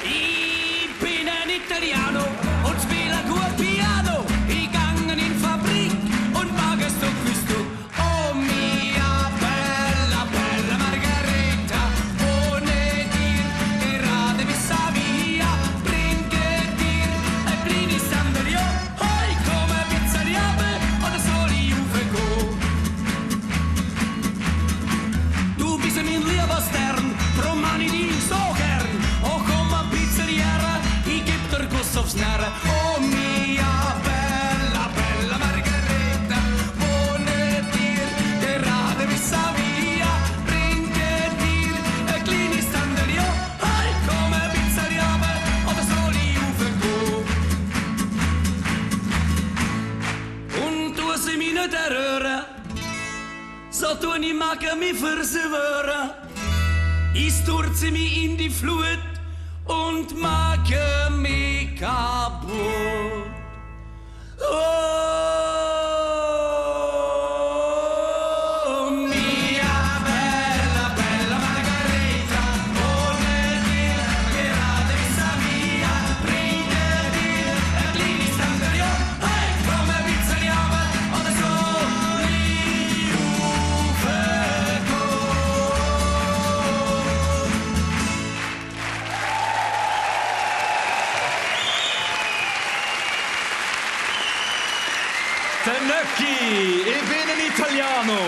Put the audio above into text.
Ich bin ein Italiano und spiele gut Piano. Ich gang in Fabrik und mag es doch wie du. Oh mia bella, bella Margareta, ohne dir gerade bis a via. Bringe dir ein kleines Sandalio, hoi come pizzariabe oder soll ich aufgehen? Du bist mein lieber Stern, drum man ich dich so gern. Oh komm a pizzeriere, ich geb dir Kuss aufs Nerven. Oh mia bella, bella Margareta, ohne dir gerade bis a via. Bringe dir ein kleines Sandalio, hoi come pizzariabe oder soll ich aufgehen? Und du sie mich nicht erröhren, so tun ich mag mich verswören. Ich stürze mich in die Flut und mache mich kaputt. Oh, mia bella, bella Margareta, ohne dir gerade bis a via. Bringe dir ein kleines Sandalio, hey, come pizzeriabe oder soll ich aufgehen? Der Nöggi, ich bin ein Italiano.